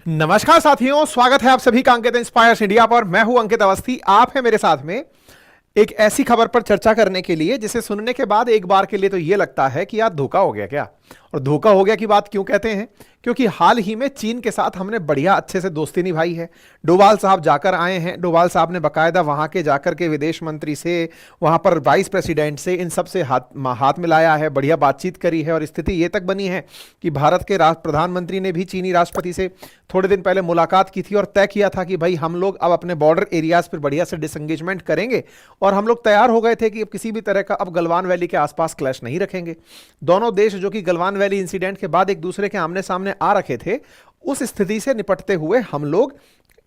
नमस्कार साथियों, स्वागत है आप सभी का अंकित इंस्पायर्स इंडिया पर। मैं हूं अंकित अवस्थी। आप हैं मेरे साथ में एक ऐसी खबर पर चर्चा करने के लिए जिसे सुनने के बाद एक बार के लिए तो यह लगता है कि यार धोखा हो गया क्या। और धोखा हो गया की बात क्यों कहते हैं? क्योंकि हाल ही में चीन के साथ हमने बढ़िया अच्छे से दोस्ती निभाई है। डोभाल साहब जाकर आए हैं। डोभाल साहब ने बकायदा वहां के जाकर के विदेश मंत्री से, वहां पर वाइस प्रेसिडेंट से, इन सब से हाथ मिलाया है, बढ़िया बातचीत करी है। और स्थिति ये तक बनी है कि भारत के प्रधानमंत्री ने भी चीनी राष्ट्रपति से थोड़े दिन पहले मुलाकात की थी और तय किया था कि भाई हम लोग अब अपने बॉर्डर एरियाज पर बढ़िया से डिसंगेजमेंट करेंगे। और हम लोग तैयार हो गए थे कि अब किसी भी तरह का अब गलवान वैली के आसपास क्लैश नहीं रखेंगे। दोनों देश जो कि गलवान वैली इंसिडेंट के बाद एक दूसरे के आमने सामने आ रखे थे, उस स्थिति से निपटते हुए हम लोग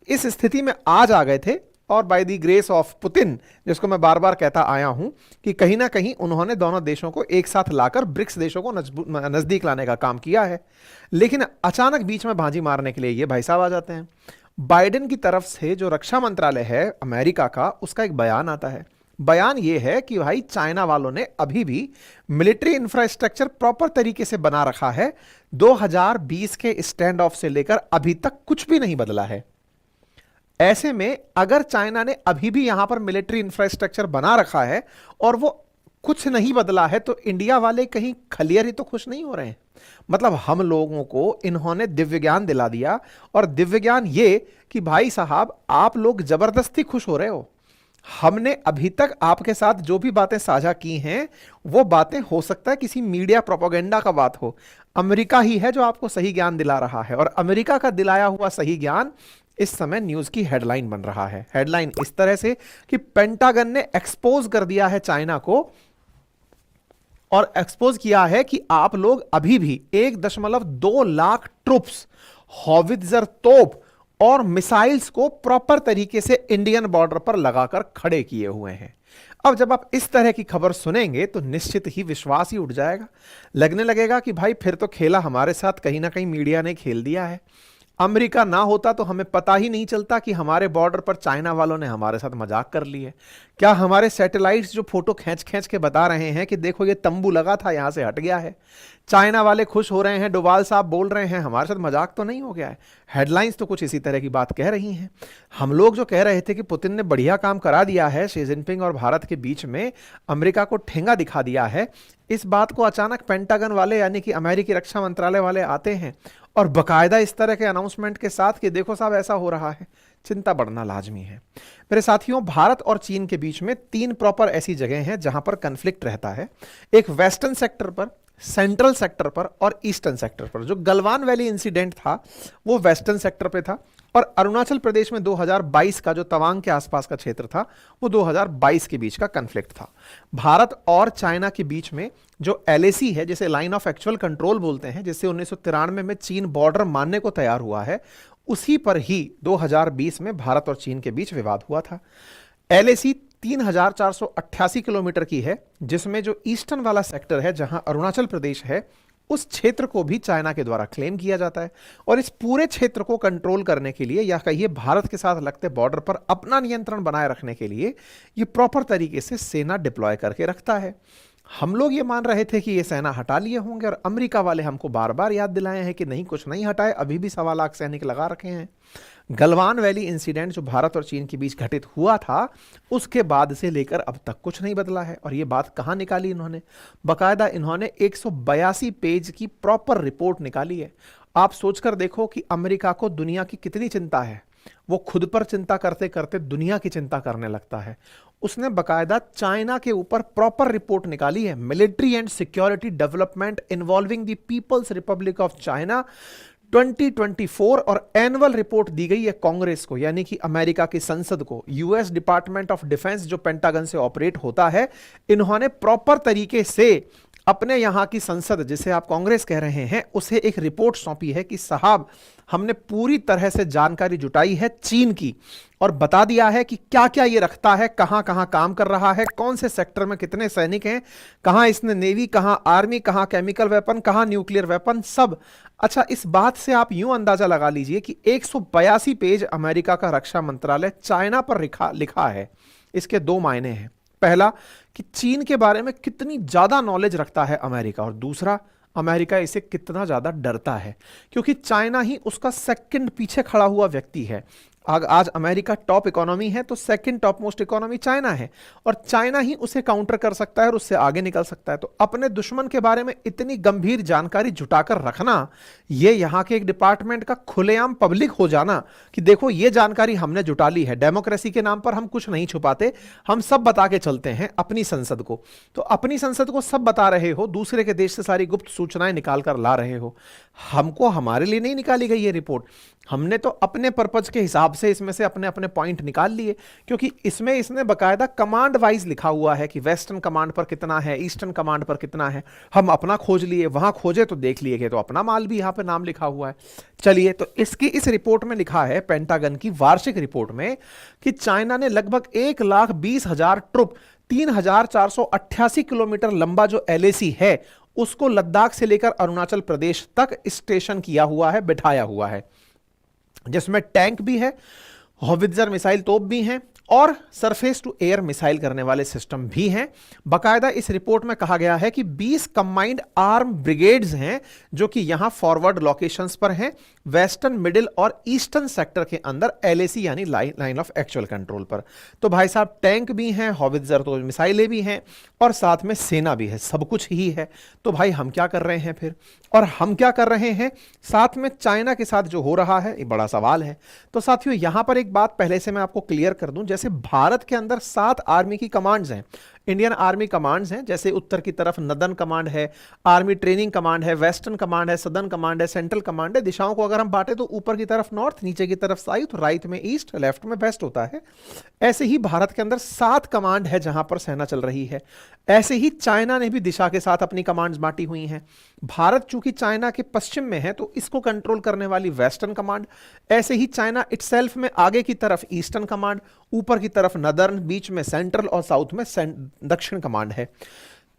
इस स्थिति में आज आ गए थे। और by the grace of Putin, जिसको मैं बार बार कहता आया हूं कि कहीं ना कहीं उन्होंने दोनों देशों को एक साथ लाकर ब्रिक्स देशों को नजदीक लाने का काम किया है। लेकिन अचानक बीच में भांजी मारने के लिए ये भाई साहब आ जाते हैं। बाइडेन की तरफ से जो रक्षा मंत्रालय है अमेरिका का, उसका एक बयान आता है। बयान यह है कि भाई चाइना वालों ने अभी भी मिलिट्री इंफ्रास्ट्रक्चर प्रॉपर तरीके से बना रखा है। 2020 के स्टैंड ऑफ से लेकर अभी तक कुछ भी नहीं बदला है। ऐसे में अगर चाइना ने अभी भी यहां पर मिलिट्री इंफ्रास्ट्रक्चर बना रखा है और वो कुछ नहीं बदला है, तो इंडिया वाले कहीं खलियर ही तो खुश नहीं हो रहे हैं। मतलब हम लोगों को इन्होंने दिव्य ज्ञान दिला दिया। और दिव्य ज्ञान ये कि भाई साहब आप लोग जबरदस्ती खुश हो रहे हो। हमने अभी तक आपके साथ जो भी बातें साझा की हैं, वो बातें हो सकता है किसी मीडिया प्रोपेगेंडा का बात हो। अमेरिका ही है जो आपको सही ज्ञान दिला रहा है। और अमेरिका का दिलाया हुआ सही ज्ञान इस समय न्यूज की हेडलाइन बन रहा है। हेडलाइन इस तरह से कि पेंटागन ने एक्सपोज कर दिया है चाइना को, और एक्सपोज किया है कि आप लोग अभी भी 1.2 लाख ट्रूप्स, हॉवित्जर तोप और मिसाइल्स को प्रॉपर तरीके से इंडियन बॉर्डर पर लगाकर खड़े किए हुए हैं। अब जब आप इस तरह की खबर सुनेंगे तो निश्चित ही विश्वास ही उठ जाएगा। लगने लगेगा कि भाई फिर तो खेला हमारे साथ कहीं ना कहीं मीडिया ने खेल दिया है। अमेरिका ना होता तो हमें पता ही नहीं चलता कि हमारे बॉर्डर पर चाइना वालों ने हमारे साथ मजाक कर ली है। क्या हमारे सैटेलाइट्स जो फोटो खींच खींच के बता रहे हैं कि देखो ये तंबू लगा था यहां से हट गया है, चाइना वाले खुश हो रहे हैं, डोभाल साहब बोल रहे हैं हमारे साथ मजाक तो नहीं हो गया है। हेडलाइंस तो कुछ इसी तरह की बात कह रही हैं। हम लोग जो कह रहे थे कि पुतिन ने बढ़िया काम करा दिया है, शी जिनपिंग और भारत के बीच में अमेरिका को ठेंगा दिखा दिया है, इस बात को अचानक पेंटागन वाले यानी कि अमेरिकी रक्षा मंत्रालय वाले आते हैं और बकायदा इस तरह के अनाउंसमेंट के साथ कि देखो साहब ऐसा हो रहा है। चिंता बढ़ना लाजमी है मेरे साथियों। भारत और चीन के बीच में 3 प्रॉपर ऐसी जगह हैं जहां पर कन्फ्लिक्ट रहता है। एक वेस्टर्न सेक्टर पर, सेंट्रल सेक्टर पर और ईस्टर्न सेक्टर पर। जो गलवान वैली इंसिडेंट था वो वेस्टर्न सेक्टर पे था, और अरुणाचल प्रदेश में 2022 का जो तवांग के आसपास का क्षेत्र था वो 2022 के बीच का कन्फ्लिक्ट था। भारत और चाइना के बीच में जो एलएसी है, जिसे लाइन ऑफ एक्चुअल कंट्रोल बोलते हैं, जिससे 1993 में चीन बॉर्डर मानने को तैयार हुआ है, उसी पर ही 2020 में भारत और चीन के बीच विवाद हुआ था। एलएसी 3488 किलोमीटर की है, जिसमें जो ईस्टर्न वाला सेक्टर है जहां अरुणाचल प्रदेश है, उस क्षेत्र को भी चाइना के द्वारा क्लेम किया जाता है। और इस पूरे क्षेत्र को कंट्रोल करने के लिए, या कहिए भारत के साथ लगते बॉर्डर पर अपना नियंत्रण बनाए रखने के लिए, ये प्रॉपर तरीके से सेना डिप्लॉय करके रखता है। हम लोग ये मान रहे थे कि ये सेना हटा लिए होंगे, और अमेरिका वाले हमको बार बार याद दिलाए हैं कि नहीं, कुछ नहीं हटाए, अभी भी 1.25 लाख सैनिक लगा रखे हैं। गलवान वैली इंसिडेंट जो भारत और चीन के बीच घटित हुआ था, उसके बाद से लेकर अब तक कुछ नहीं बदला है। और ये बात कहां निकाली इन्होंने? बकायदा इन्होंने 182 पेज की प्रॉपर रिपोर्ट निकाली है। आप सोचकर देखो कि अमेरिका को दुनिया की कितनी चिंता है। वो खुद पर चिंता करते करते दुनिया की चिंता करने लगता है। उसने बकायदा चाइना के ऊपर प्रॉपर रिपोर्ट निकाली है, military and security development involving the People's Republic of China 2024, और एनुअल रिपोर्ट दी गई है कांग्रेस को, यानी कि अमेरिका की संसद को। यूएस डिपार्टमेंट ऑफ डिफेंस जो पेंटागन से ऑपरेट होता है, इन्होंने प्रॉपर तरीके से अपने यहां की संसद, जिसे आप कांग्रेस कह रहे हैं, उसे एक रिपोर्ट सौंपी है कि साहब हमने पूरी तरह से जानकारी जुटाई है चीन की, और बता दिया है कि क्या क्या ये रखता है, कहां कहां काम कर रहा है, कौन से सेक्टर में कितने सैनिक हैं, कहां इसने नेवी, कहां आर्मी, कहां केमिकल वेपन, कहां न्यूक्लियर वेपन, सब। अच्छा, इस बात से आप यूं अंदाजा लगा लीजिए कि 182 पेज अमेरिका का रक्षा मंत्रालय चाइना पर लिखा है। इसके 2 मायने हैं। पहला कि चीन के बारे में कितनी ज्यादा नॉलेज रखता है अमेरिका, और दूसरा अमेरिका इससे कितना ज्यादा डरता है, क्योंकि चाइना ही उसका सेकंड पीछे खड़ा हुआ व्यक्ति है। आज अमेरिका टॉप इकोनॉमी है तो second top most economy China है, और चाइना ही उसे काउंटर कर सकता है और उससे आगे निकल सकता है। तो अपने दुश्मन के बारे में इतनी गंभीर जानकारी जुटाकर रखना, यह यहां के एक डिपार्टमेंट का खुलेआम पब्लिक हो जाना कि देखो ये जानकारी हमने जुटा ली है। डेमोक्रेसी के नाम पर हम कुछ नहीं छुपाते, हम सब बता के चलते हैं अपनी संसद को। तो अपनी संसद को सब बता रहे हो, दूसरे के देश से सारी गुप्त सूचनाएं निकाल कर ला रहे हो। हमको हमारे लिए नहीं निकाली गई ये रिपोर्ट, हमने तो अपने पर्पज के हिसाब से इसमें से अपने अपने पॉइंट निकाल लिए, क्योंकि इसमें इसने बकायदा कमांड वाइज लिखा हुआ है कि वेस्टर्न कमांड पर कितना है, ईस्टर्न कमांड पर कितना है। हम अपना खोज लिए, वहां खोजे तो देख लिए कि तो अपना माल भी यहां पे नाम लिखा हुआ है। चलिए, तो इसकी इस रिपोर्ट में लिखा है, पेंटागन की वार्षिक रिपोर्ट में, कि चाइना ने लगभग 1,20,000 ट्रुप 3,488 किलोमीटर लंबा जो एलएसी है उसको लद्दाख से लेकर अरुणाचल प्रदेश तक स्टेशन किया हुआ है, बिठाया हुआ है, जिसमें टैंक भी है, हॉवित्जर मिसाइल तोप भी हैं और सरफेस टू एयर मिसाइल करने वाले सिस्टम भी हैं। बकायदा इस रिपोर्ट में कहा गया है कि 20 कंबाइंड आर्म ब्रिगेड्स हैं जो कि यहां फॉरवर्ड लोकेशंस पर हैं, वेस्टर्न, मिडिल और ईस्टर्न सेक्टर के अंदर एलएसी यानी लाइन ऑफ एक्चुअल कंट्रोल पर। तो भाई साहब, टैंक भी हैं, हॉवित्जर तो मिसाइलें भी हैं और साथ में सेना भी है, सब कुछ ही है। तो भाई हम क्या कर रहे हैं फिर, और हम क्या कर रहे हैं साथ में चाइना के साथ जो हो रहा है, ये बड़ा सवाल है। तो साथियों, यहां पर एक बात पहले से मैं आपको क्लियर कर दूं, जैसे भारत के अंदर 7 आर्मी की कमांड्स हैं, इंडियन आर्मी कमांड्स हैं, जैसे उत्तर की तरफ नदन कमांड है, आर्मी ट्रेनिंग कमांड है, वेस्टर्न कमांड है, सदर्न कमांड है, सेंट्रल कमांड है। दिशाओं को अगर हम बांटे तो ऊपर की तरफ नॉर्थ, नीचे की तरफ साउथ, राइट में ईस्ट, लेफ्ट में वेस्ट होता है। ऐसे ही भारत के अंदर 7 कमांड है जहां पर सेना चल रही है। ऐसे ही चाइना ने भी दिशा के साथ अपनी कमांड्स बांटी हुई हैं। भारत चूंकि चाइना के पश्चिम में है तो इसको कंट्रोल करने वाली वेस्टर्न कमांड, ऐसे ही चाइना इटसेल्फ में आगे की तरफ ईस्टर्न कमांड, ऊपर की तरफ नदर्न, बीच में सेंट्रल और साउथ में दक्षिण कमांड है।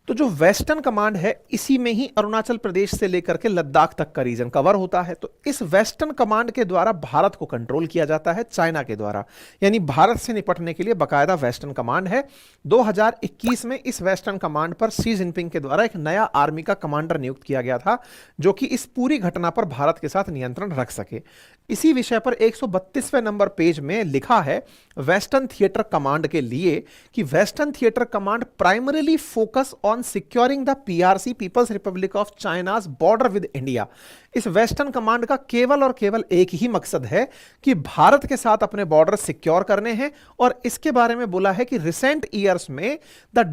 तो जो वेस्टर्न कमांड है इसी में ही अरुणाचल प्रदेश से लेकर के लद्दाख तक का रीजन कवर होता है। तो इस वेस्टर्न कमांड के द्वारा भारत को कंट्रोल किया जाता है चाइना के द्वारा, यानी भारत से निपटने के लिए बकायदा वेस्टर्न कमांड है। 2021 में इस वेस्टर्न कमांड पर शी जिनपिंग के द्वारा एक नया आर्मी का कमांडर नियुक्त किया गया था जो कि इस पूरी घटना पर भारत के साथ नियंत्रण रख सके। इसी विषय पर 132वें नंबर पेज में लिखा है वेस्टर्न थिएटर कमांड के लिए कि western theatre command primarily focus on securing the PRC, People's Republic of China's border with India. इस वेस्टर्न कमांड का केवल और केवल एक ही मकसद है कि भारत के साथ अपने बॉर्डर सिक्योर करने हैं, और इसके बारे में बोला है कि रिसेंट ईयर्स में the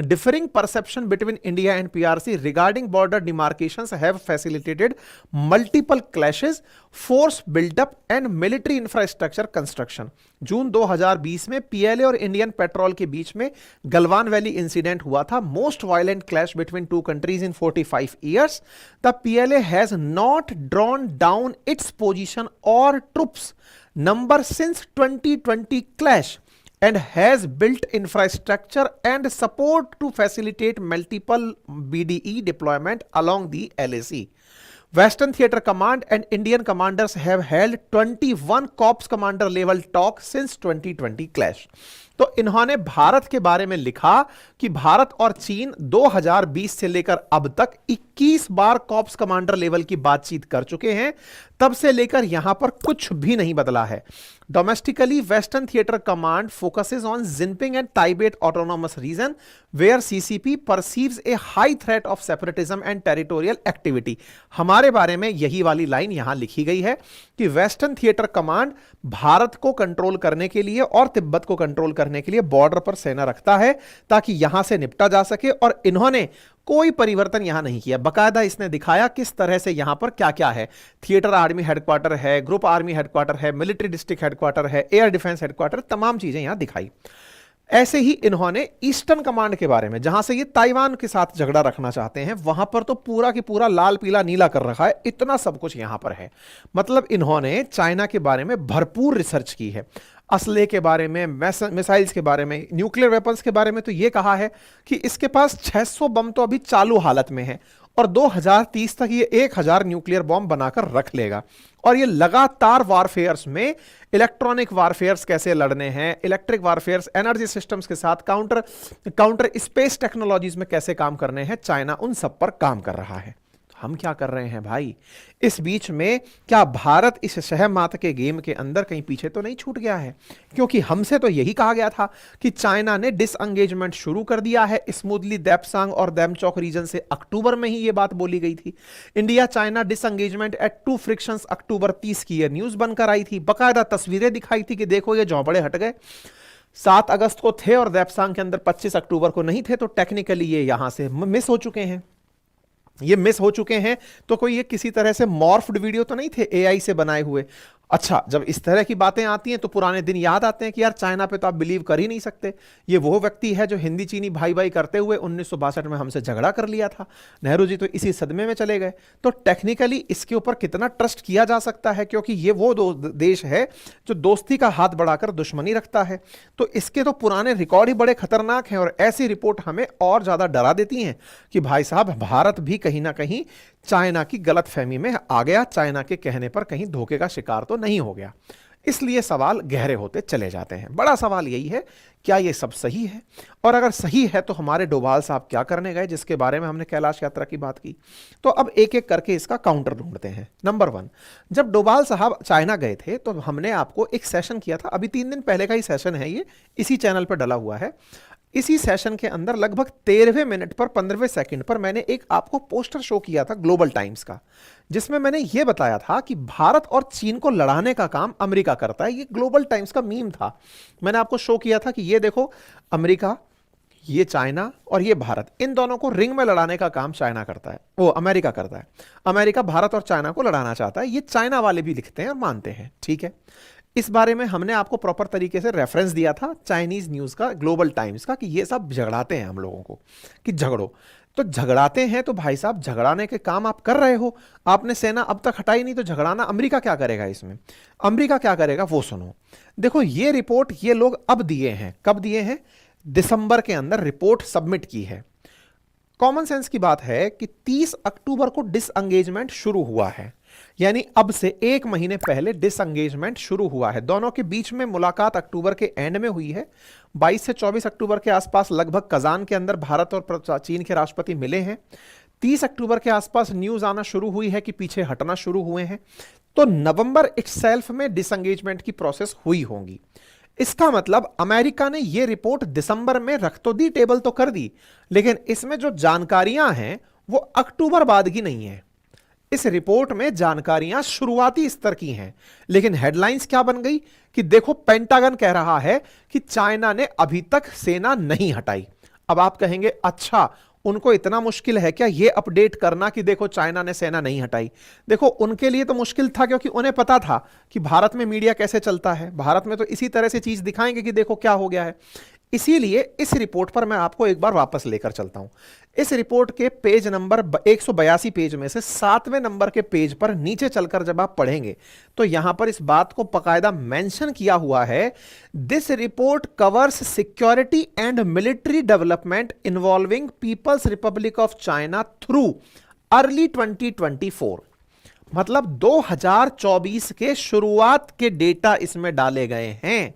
differing perception between India and PRC regarding border demarcations have facilitated multiple clashes, force build-up and military infrastructure construction. जून 2020 में पीएलए और इंडियन पेट्रोल के बीच में गलवान वैली इंसिडेंट हुआ था, most violent clash between two countries in 45 years. The PLA has not drawn down its position or troops number since 2020 clash and has built infrastructure and support to facilitate multiple BDE deployment along the LAC. Western Theater Command and Indian commanders have held 21 Corps Commander level talks since 2020 clash. तो इन्होंने भारत के बारे में लिखा कि भारत और चीन 2020 से लेकर अब तक 21 बार कॉर्प्स कमांडर लेवल की बातचीत कर चुके हैं, तब से लेकर यहां पर कुछ भी नहीं बदला है। Domestically western theatre command focuses on Jinping and Tibet autonomous region where CCP perceives a high threat of separatism and territorial activity. हमारे बारे में यही वाली लाइन यहां लिखी गई है कि वेस्टर्न थिएटर कमांड भारत को कंट्रोल करने के लिए और तिब्बत को कंट्रोल करने के लिए बॉर्डर पर सेना रखता है ताकि यहां से निपटा जा सके, और इन्होंने कोई परिवर्तन यहां नहीं किया। बकायदा इसने दिखाया किस तरह से यहां पर क्या क्या है। थिएटर आर्मी हेडक्वार्टर है, ग्रुप आर्मी हेडक्वार्टर है, मिलिट्री डिस्ट्रिक्ट हेडक्वार्टर है, एयर डिफेंस हेडक्वार्टर, तमाम चीजें यहां दिखाई। ऐसे ही इन्होंने ईस्टर्न कमांड के बारे में, जहां से ये ताइवान के साथ झगड़ा रखना चाहते हैं, वहां पर तो पूरा की पूरा लाल पीला नीला कर रखा है, इतना सब कुछ यहां पर है। मतलब इन्होंने चाइना के बारे में भरपूर रिसर्च की है। असले के बारे में, मिसाइल्स के बारे में, न्यूक्लियर वेपन्स के बारे में तो ये कहा है कि इसके पास 600 बम तो अभी चालू हालत में है और 2030 तक ये 1000 न्यूक्लियर बम बनाकर रख लेगा। और ये लगातार वारफेयर्स में, इलेक्ट्रॉनिक वारफेयर्स कैसे लड़ने हैं, इलेक्ट्रिक वारफेयर्स, एनर्जी सिस्टम्स के साथ काउंटर स्पेस टेक्नोलॉजीज में कैसे काम करने हैं, चाइना उन सब पर काम कर रहा है। हम क्या कर रहे हैं भाई? इस बीच में क्या भारत इस शहमात के गेम के अंदर कहीं पीछे तो नहीं छूट गया है? क्योंकि हमसे तो यही कहा गया था कि चाइना ने डिसएंगेजमेंट शुरू कर दिया है स्मूथली देप्सांग और देमचौक रीजन से। अक्टूबर में ही ये बात बोली गई थी। India China disengagement at two frictions, अक्टूबर 30 की ये न्यूज बनकर आई थी। बकायदा तस्वीरें दिखाई थी कि देखो ये झोंपड़े हट गए। 7 अगस्त को थे और देप्सांग के अंदर 25 अक्टूबर को नहीं थे, तो टेक्निकली ये यहां से मिस हो चुके हैं। ये मिस हो चुके हैं तो कोई ये किसी तरह से मॉर्फ्ड वीडियो तो नहीं थे एआई से बनाए हुए। अच्छा, जब इस तरह की बातें आती हैं तो पुराने दिन याद आते हैं कि यार चाइना पे तो आप बिलीव कर ही नहीं सकते। ये वो व्यक्ति है जो हिंदी चीनी भाई भाई करते हुए 1962 में हमसे झगड़ा कर लिया था। नेहरू जी तो इसी सदमे में चले गए। तो टेक्निकली इसके ऊपर कितना ट्रस्ट किया जा सकता है? क्योंकि ये वो देश है जो दोस्ती का हाथ बढ़ाकर दुश्मनी रखता है। तो इसके तो पुराने रिकॉर्ड ही बड़े खतरनाक हैं और ऐसी रिपोर्ट हमें और ज्यादा डरा देती हैं कि भाई साहब भारत भी कहीं ना कहीं चाइना की गलतफहमी में आ गया, चाइना के कहने पर कहीं धोखे का शिकार तो नहीं हो गया। इसलिए सवाल गहरे होते चले जाते हैं। बड़ा सवाल यही है, क्या ये सब सही है? और अगर सही है तो हमारे डोभाल साहब क्या करने गए, जिसके बारे में हमने कैलाश यात्रा की बात की। तो अब एक एक करके इसका काउंटर ढूंढते हैं। नंबर 1, जब डोभाल साहब चाइना गए थे तो हमने आपको एक सेशन किया था, अभी 3 दिन पहले का ही सेशन है, ये इसी चैनल पर डला हुआ है। इसी सेशन के अंदर लगभग 13वें मिनट पर 15वें सेकंड पर मैंने एक आपको पोस्टर शो किया था ग्लोबल टाइम्स का, जिसमें मैंने यह बताया था कि भारत और चीन को लड़ाने का काम अमेरिका करता है। ये ग्लोबल टाइम्स का मीम था। मैंने आपको शो किया था कि ये देखो अमेरिका, ये चाइना और ये भारत, इन दोनों को रिंग में लड़ाने का काम चाइना करता है, वो अमेरिका करता है। अमेरिका भारत और चाइना को लड़ाना चाहता है। ये चाइना वाले भी लिखते हैं और मानते हैं, ठीक है। इस बारे में हमने आपको प्रॉपर तरीके से रेफरेंस दिया था चाइनीज न्यूज का, ग्लोबल टाइम्स का, कि ये सब झगड़ाते हैं हम लोगों को, कि झगड़ो। तो झगड़ाते हैं तो भाई साहब झगड़ाने के काम आप कर रहे हो, आपने सेना अब तक हटाई नहीं, तो झगड़ाना अमेरिका क्या करेगा इसमें? अमेरिका क्या करेगा वो सुनो। देखो ये रिपोर्ट ये लोग अब दिए हैं, कब दिए हैं? दिसंबर के अंदर रिपोर्ट सबमिट की है। कॉमन सेंस की बात है कि 30 अक्टूबर को डिसएंगेजमेंट शुरू हुआ है, यानी अब से 1 महीने पहले डिसएंगेजमेंट शुरू हुआ है। दोनों के बीच में मुलाकात अक्टूबर के एंड में हुई है। 22 से 24 अक्टूबर के आसपास लगभग कजान के अंदर भारत और चीन के राष्ट्रपति मिले हैं। 30 अक्टूबर के आसपास न्यूज आना शुरू हुई है कि पीछे हटना शुरू हुए हैं। तो नवंबर इटसेल्फ में डिसएंगेजमेंट की प्रोसेस हुई होगी। इसका मतलब अमेरिका ने यह रिपोर्ट दिसंबर में रख तो दी, टेबल तो कर दी, लेकिन इसमें जो जानकारियां हैं वो अक्टूबर बाद की नहीं है। इस रिपोर्ट में जानकारियां शुरुआती स्तर की हैं, लेकिन हेडलाइंस क्या बन गई कि देखो पेंटागन कह रहा है कि चाइना ने अभी तक सेना नहीं हटाई। अब आप कहेंगे अच्छा, उनको इतना मुश्किल है क्या ये अपडेट करना कि देखो चाइना ने सेना नहीं हटाई? देखो उनके लिए तो मुश्किल था, क्योंकि उन्हें पता था कि भारत में मीडिया कैसे चलता है। भारत में तो इसी तरह से चीज दिखाएंगे कि देखो क्या हो गया है। इसीलिए इस रिपोर्ट पर मैं आपको एक बार वापस लेकर चलता हूं। इस रिपोर्ट के पेज नंबर 182 पेज में से 7वें नंबर के पेज पर नीचे चलकर जब आप पढ़ेंगे तो यहां पर इस बात को बकायदा मेंशन किया हुआ है, this report covers security and military development involving People's Republic of China through early 2024। मतलब 2024 के शुरुआत के डेटा इसमें डाले गए हैं।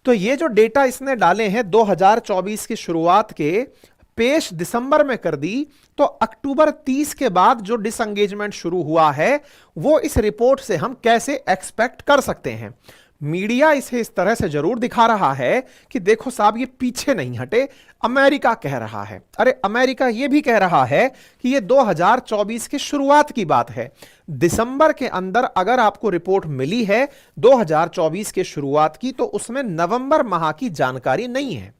तो ये जो डेटा इसने डाले हैं 2024 की शुरुआत के, पेश दिसंबर में कर दी, तो अक्टूबर 30 के बाद जो डिसएंगेजमेंट शुरू हुआ है वो इस रिपोर्ट से हम कैसे एक्सपेक्ट कर सकते हैं? मीडिया इसे इस तरह से जरूर दिखा रहा है कि देखो साहब ये पीछे नहीं हटे, अमेरिका कह रहा है। अरे अमेरिका ये भी कह रहा है कि ये 2024 की शुरुआत की बात है। दिसंबर के अंदर अगर आपको रिपोर्ट मिली है 2024 के शुरुआत की, तो उसमें नवंबर माह की जानकारी नहीं है।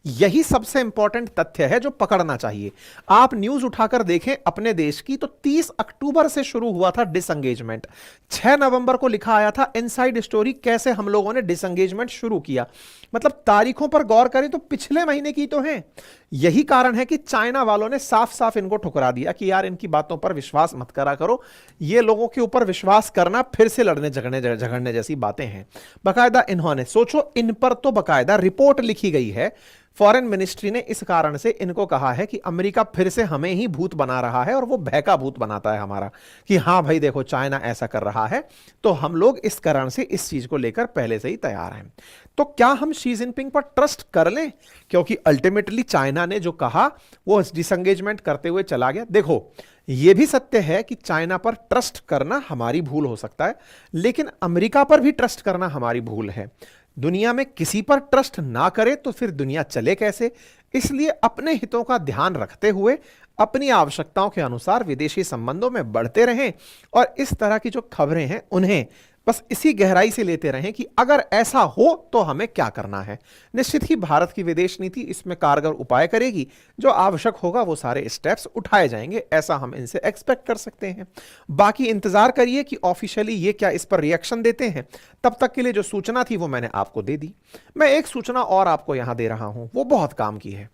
यही सबसे इंपॉर्टेंट तथ्य है जो पकड़ना चाहिए। आप न्यूज उठाकर देखें अपने देश की, तो 30 अक्टूबर से शुरू हुआ था डिसंगेजमेंट। 6 नवंबर को लिखा आया था इनसाइड स्टोरी, कैसे हम लोगों ने डिसंगेजमेंट शुरू किया। मतलब तारीखों पर गौर करें तो पिछले महीने की तो है। यही कारण है कि चाइना वालों ने साफ साफ इनको ठुकरा दिया कि यार इनकी बातों पर विश्वास मत करा करो, ये लोगों के ऊपर विश्वास करना फिर से लड़ने झगड़ने जैसी बातें हैं। बकायदा इन्होंने, सोचो, इन पर तो बकायदा रिपोर्ट लिखी गई है। फॉरेन मिनिस्ट्री ने इस कारण से इनको कहा है कि अमेरिका फिर से हमें ही भूत बना रहा है, और वो बहका भूत बनाता है हमारा, कि हां भाई देखो चाइना ऐसा कर रहा है, तो हम लोग इस कारण से इस चीज को लेकर पहले से ही तैयार हैं। तो क्या हम शी जिनपिंग पर ट्रस्ट कर लें? क्योंकि अल्टीमेटली चाइना ने जो कहा वो डिसंगेजमेंट करते हुए चला गया। देखो, यह भी सत्य है कि चाइना पर ट्रस्ट करना हमारी भूल हो सकता है, लेकिन अमेरिका पर भी ट्रस्ट करना हमारी भूल है। दुनिया में किसी पर ट्रस्ट ना करे तो फिर दुनिया चले कैसे? इसलिए अपने हितों का ध्यान रखते हुए अपनी आवश्यकताओं के अनुसार विदेशी संबंधों में बढ़ते रहें, और इस तरह की जो खबरें हैं उन्हें बस इसी गहराई से लेते रहें कि अगर ऐसा हो तो हमें क्या करना है। निश्चित ही भारत की विदेश नीति इसमें कारगर उपाय करेगी, जो आवश्यक होगा वो सारे स्टेप्स उठाए जाएंगे, ऐसा हम इनसे एक्सपेक्ट कर सकते हैं। बाकी इंतजार करिए कि ऑफिशियली ये क्या इस पर रिएक्शन देते हैं। तब तक के लिए जो सूचना थी वो मैंने आपको दे दी। मैं एक सूचना और आपको यहां दे रहा हूं, वो बहुत काम की है।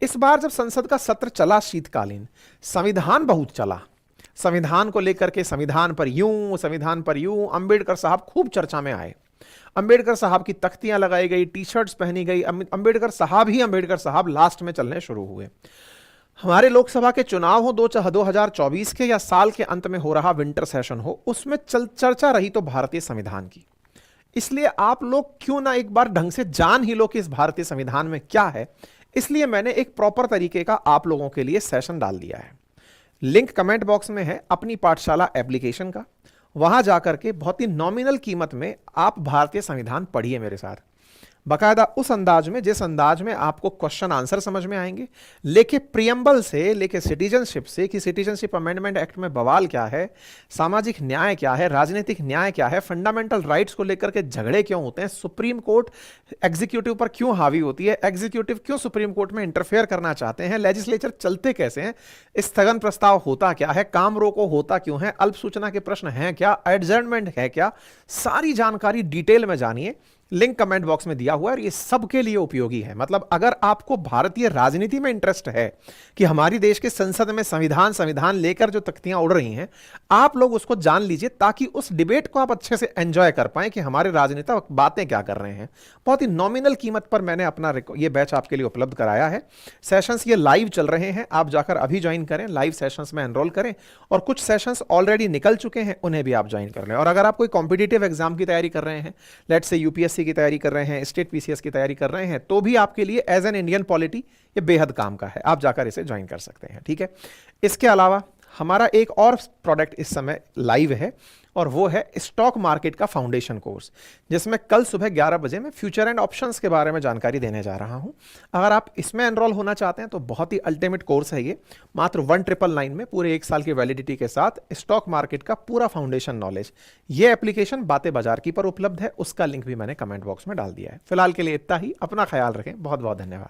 इस बार जब संसद का सत्र चला शीतकालीन, संविधान बहुत चला। संविधान को लेकर के संविधान पर यूं अंबेडकर साहब खूब चर्चा में आए। अंबेडकर साहब की तख्तियां लगाई गई, टी शर्ट्स पहनी गई, अंबेडकर साहब लास्ट में चलने शुरू हुए। हमारे लोकसभा के चुनाव हो 2024 के, या साल के अंत में हो रहा विंटर सेशन हो, उसमें चर्चा रही तो भारतीय संविधान की। इसलिए आप लोग क्यों ना एक बार ढंग से जान ही लो कि इस भारतीय संविधान में क्या है। इसलिए मैंने एक प्रॉपर तरीके का आप लोगों के लिए सेशन डाल दिया है। लिंक कमेंट बॉक्स में है अपनी पाठशाला एप्लीकेशन का। वहां जाकर के बहुत ही नॉमिनल कीमत में आप भारतीय संविधान पढ़िए मेरे साथ, बकायदा उस अंदाज में जिस अंदाज में आपको क्वेश्चन आंसर समझ में आएंगे, लेके प्रियम्बल से लेके सिटीजनशिप से, कि सिटीजनशिप अमेंडमेंट एक्ट में बवाल क्या है, सामाजिक न्याय क्या है, राजनीतिक न्याय क्या है, फंडामेंटल राइट्स को लेकर के झगड़े क्यों होते हैं, सुप्रीम कोर्ट एग्जीक्यूटिव पर क्यों हावी होती है, एग्जीक्यूटिव क्यों सुप्रीम कोर्ट में इंटरफेयर करना चाहते हैं, लेजिस्लेचर चलते कैसे हैं, स्थगन प्रस्ताव होता क्या है, काम रोको होता क्यों है, अल्प सूचना के प्रश्न हैं क्या, एडजर्नमेंट है क्या, सारी जानकारी डिटेल में जानिए। लिंक कमेंट बॉक्स में दिया हुआ है और ये सबके लिए उपयोगी है। मतलब अगर आपको भारतीय राजनीति में इंटरेस्ट है कि हमारी देश के संसद में संविधान लेकर जो तख्तियां उड़ रही हैं, आप लोग उसको जान लीजिए, ताकि उस डिबेट को आप अच्छे से एंजॉय कर पाएं कि हमारे राजनेता बातें क्या कर रहे हैं। बहुत ही नॉमिनल कीमत पर मैंने अपना ये बैच आपके लिए उपलब्ध कराया है। सेशंस ये लाइव चल रहे हैं, आप जाकर अभी ज्वाइन करें, लाइव सेशंस में एनरोल करें, और कुछ सेशंस ऑलरेडी निकल चुके हैं, उन्हें भी आप ज्वाइन कर लें। और अगर आप कोई कॉम्पिटिटिव एग्जाम की तैयारी कर रहे हैं, लेट्स से यूपीएससी की तैयारी कर रहे हैं, स्टेट पीसीएस की तैयारी कर रहे हैं, तो भी आपके लिए एज एन इंडियन पॉलिटी ये बेहद काम का है। आप जाकर इसे ज्वाइन कर सकते हैं, ठीक है। इसके अलावा हमारा एक और प्रोडक्ट इस समय लाइव है, और वो है स्टॉक मार्केट का फाउंडेशन कोर्स, जिसमें कल सुबह 11 बजे मैं फ्यूचर एंड ऑप्शंस के बारे में जानकारी देने जा रहा हूं। अगर आप इसमें एनरोल होना चाहते हैं तो बहुत ही अल्टीमेट कोर्स है ये, मात्र 1999 में पूरे 1 साल की वैलिडिटी के साथ स्टॉक मार्केट का पूरा फाउंडेशन नॉलेज। ये एप्लीकेशन बातें बाजार की पर उपलब्ध है, उसका लिंक भी मैंने कमेंट बॉक्स में डाल दिया है। फिलहाल के लिए इतना ही, अपना ख्याल रखें, बहुत बहुत धन्यवाद।